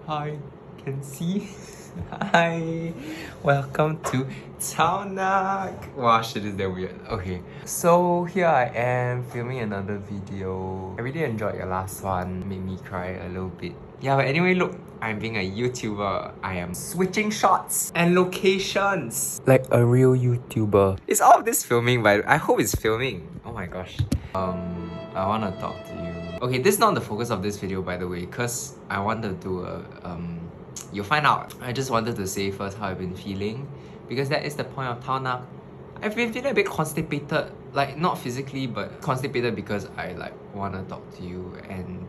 Hi, can see. Hi, welcome to Taunak. Wow, shit is that weird. Okay, so here I am filming another video. I really enjoyed your last one. Made me cry a little bit. Yeah, but anyway, look, I'm being a YouTuber. I am switching shots and locations like a real YouTuber. Is all of this filming? But I hope it's filming. Oh my gosh. I wanna talk to you. Okay, this is not the focus of this video, by the way, because I wanted to you'll find out. I just wanted to say first how I've been feeling, because that is the point of Tauna. I've been feeling a bit constipated, like not physically, but constipated because I like wanna talk to you and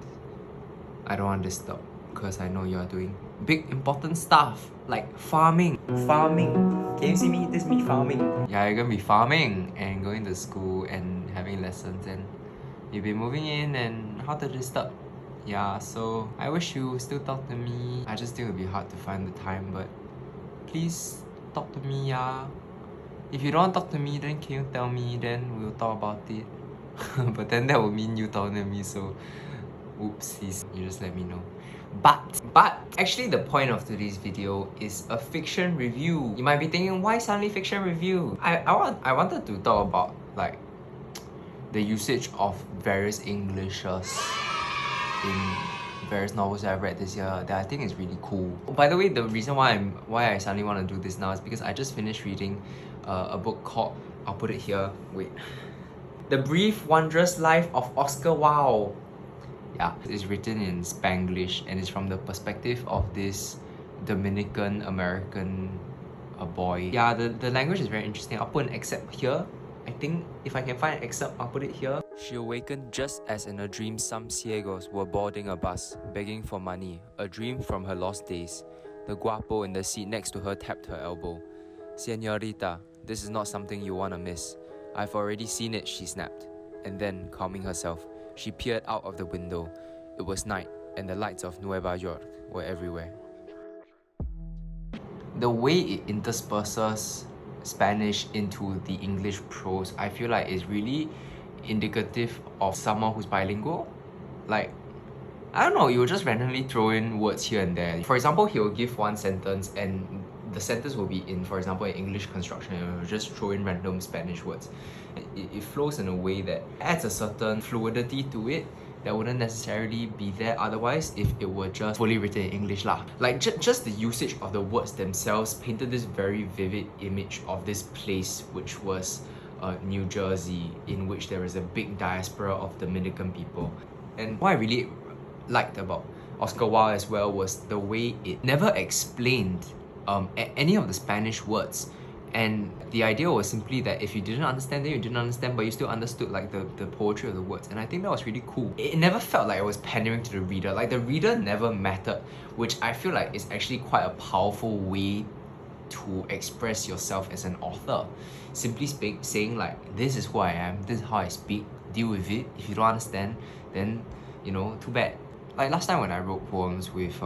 I don't want to disturb, because I know you are doing big important stuff like farming. Can you see me? This is me farming. Yeah, you're gonna be farming and going to school and having lessons, and you've been moving in and how to disturb. Yeah, so I wish you still talk to me. I just think it'll be hard to find the time, but please talk to me, yeah. If you don't want to talk to me, then can you tell me? Then we'll talk about it. But then that would mean you talking to me, so oopsies. You just let me know. But actually the point of today's video is a fiction review. You might be thinking, why suddenly fiction review? I wanted to talk about like the usage of various Englishes in various novels that I've read this year that I think is really cool. By the way, the reason why I suddenly want to do this now is because I just finished reading a book called, I'll put it here, wait. The Brief Wondrous Life of Oscar Wilde. Yeah, it's written in Spanglish and it's from the perspective of this Dominican American boy. Yeah, the language is very interesting. I'll put an excerpt here. I think if I can find an excerpt, I'll put it here. She awakened just as in a dream some ciegos were boarding a bus, begging for money, a dream from her lost days. The guapo in the seat next to her tapped her elbow. Señorita, this is not something you want to miss. I've already seen it, she snapped. And then, calming herself, she peered out of the window. It was night, and the lights of Nueva York were everywhere. The way it intersperses Spanish into the English prose, I feel like is really indicative of someone who's bilingual. Like, I don't know, you'll just randomly throw in words here and there. For example, he'll give one sentence and the sentence will be in, for example, in English construction, and he'll just throw in random Spanish words. It flows in a way that adds a certain fluidity to it that wouldn't necessarily be there otherwise if it were just fully written in English lah. Like just the usage of the words themselves painted this very vivid image of this place, which was New Jersey, in which there is a big diaspora of Dominican people. And what I really liked about Oscar Wilde as well was the way it never explained any of the Spanish words. And the idea was simply that if you didn't understand, then you didn't understand, but you still understood like the poetry of the words. And I think that was really cool. It never felt like it was pandering to the reader. Like the reader never mattered, which I feel like is actually quite a powerful way to express yourself as an author. Simply saying like, this is who I am, this is how I speak, deal with it. If you don't understand, then, you know, too bad. Like last time when I wrote poems with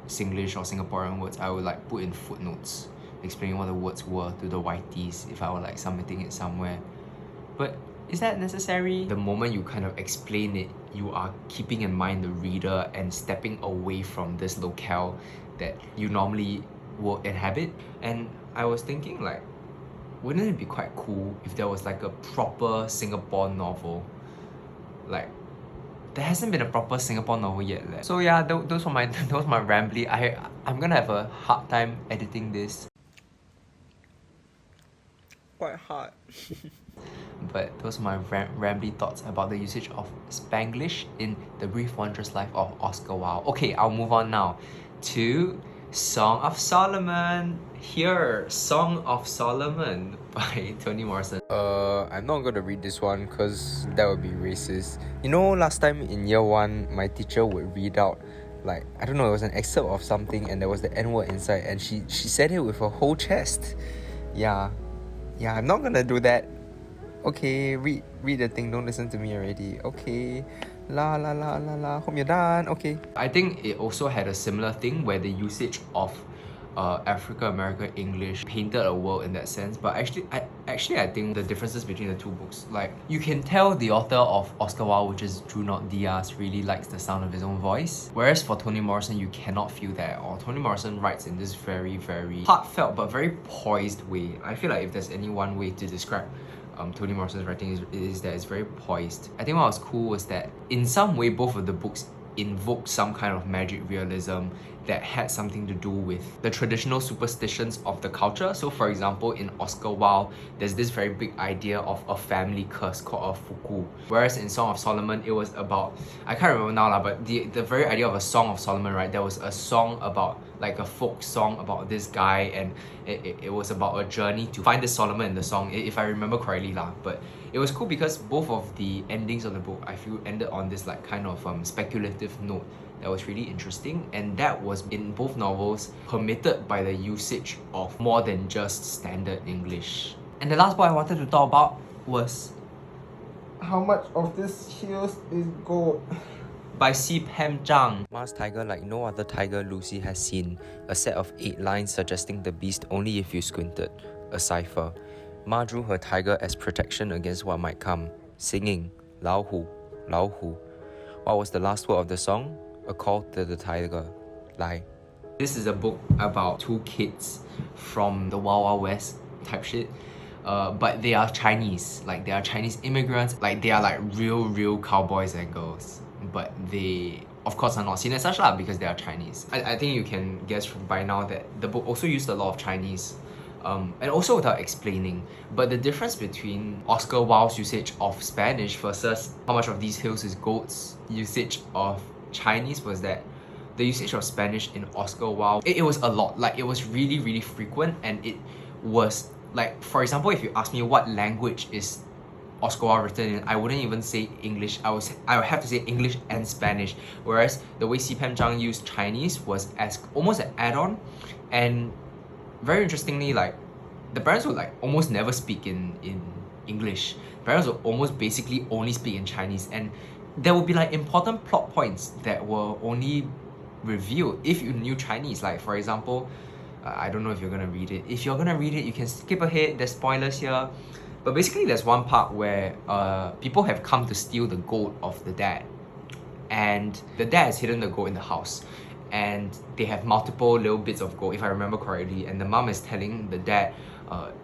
Singlish or Singaporean words, I would like put in footnotes explaining what the words were to the whiteys if I were like submitting it somewhere. But is that necessary? The moment you kind of explain it, you are keeping in mind the reader and stepping away from this locale that you normally will inhabit. And I was thinking like, wouldn't it be quite cool if there was like a proper Singapore novel? Like, there hasn't been a proper Singapore novel yet. So yeah, those were my rambly. I'm gonna have a hard time editing this. Quite hard. But those are my rambly thoughts about the usage of Spanglish in The Brief Wondrous Life of Oscar Wilde. Okay, I'll move on now to Song of Solomon. Here, Song of Solomon by Toni Morrison. I'm not gonna read this one because that would be racist. You know, last time in year 1, my teacher would read out like, I don't know, it was an excerpt of something and there was the N-word inside and she said it with her whole chest. Yeah, I'm not gonna do that. Okay, read the thing, don't listen to me already. Okay, la la la la la, hope you're done. Okay. I think it also had a similar thing where the usage of African American English painted a world in that sense, but actually Actually, I think the differences between the two books, like, you can tell the author of Oscar Wilde, which is Junot Diaz, really likes the sound of his own voice. Whereas for Toni Morrison, you cannot feel that at all. Toni Morrison writes in this very, very heartfelt but very poised way. I feel like if there's any one way to describe Toni Morrison's writing is that it's very poised. I think what was cool was that in some way both of the books invoked some kind of magic realism that had something to do with the traditional superstitions of the culture. So for example, in Oscar Wilde, there's this very big idea of a family curse called a fuku. Whereas in Song of Solomon, it was about, I can't remember now but the very idea of a Song of Solomon, right? There was a song about, like a folk song about this guy, and it was about a journey to find the Solomon in the song, if I remember correctly lah. But it was cool because both of the endings of the book, I feel, ended on this like kind of speculative note that was really interesting, and that was in both novels permitted by the usage of more than just standard English. And the last book I wanted to talk about was How much of this heels is gold? by Pam Zhang. Mars tiger like no other tiger Lucy has seen. A set of 8 lines suggesting the beast only if you squinted. A cipher. Ma drew her tiger as protection against what might come. Singing, Lao Hu, Lao Hu. What was the last word of the song? A call to the tiger. Lie. This is a book about 2 kids from the Wild Wild West type shit. But they are Chinese. Like, they are Chinese immigrants. Like, they are like real cowboys and girls. But they, of course, are not seen as such lah because they are Chinese. I think you can guess by now that the book also used a lot of Chinese. And also without explaining. But the difference between Oscar Wilde's usage of Spanish versus how much of these hills is goat's usage of Chinese was that the usage of Spanish in Oscar Wilde, it was a lot. Like, it was really frequent, and it was like, for example, if you ask me what language is Oscar Wilde written in, I wouldn't even say English. I would have to say English and Spanish. Whereas the way Pam Zhang used Chinese was as almost an add-on. And very interestingly, like, the parents would like almost never speak in English. Parents would almost basically only speak in Chinese, and there would be like important plot points that were only revealed if you knew Chinese. Like, for example, I don't know if you're gonna read it. If you're gonna read it, you can skip ahead. There's spoilers here. But basically, there's one part where people have come to steal the gold of the dad, and the dad has hidden the gold in the house, and they have multiple little bits of gold, if I remember correctly, and the mom is telling the dad,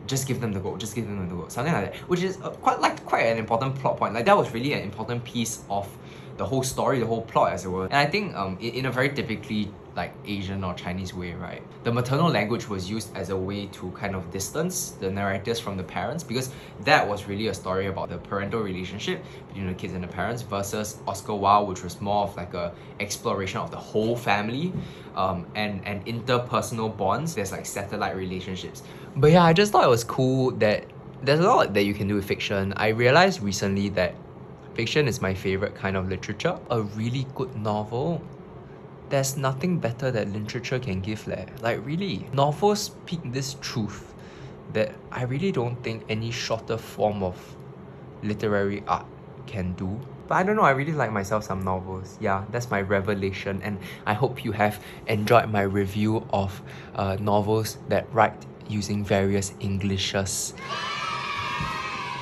just give them the gold, just give them the gold, something like that, which is quite an important plot point. Like, that was really an important piece of the whole story, the whole plot, as it were. And I think in a very typically like Asian or Chinese way, right, the maternal language was used as a way to kind of distance the narrators from the parents, because that was really a story about the parental relationship between the kids and the parents, versus Oscar Wilde, which was more of like a exploration of the whole family and interpersonal bonds. There's like satellite relationships. But yeah, I just thought it was cool that there's a lot that you can do with fiction. I realized recently that fiction is my favorite kind of literature. A really good novel, there's nothing better that literature can give leh. Like, really, novels speak this truth that I really don't think any shorter form of literary art can do. But I don't know, I really like myself some novels. Yeah, that's my revelation, and I hope you have enjoyed my review of novels that write using various Englishes.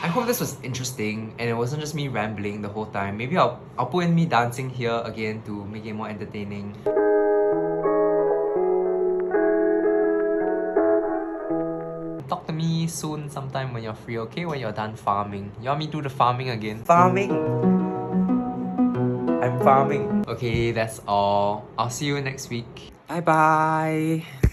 I hope this was interesting and it wasn't just me rambling the whole time. Maybe I'll put in me dancing here again to make it more entertaining. Talk to me soon sometime when you're free, okay? When you're done farming. You want me to do the farming again? Farming! I'm farming. Okay, that's all. I'll see you next week. Bye bye!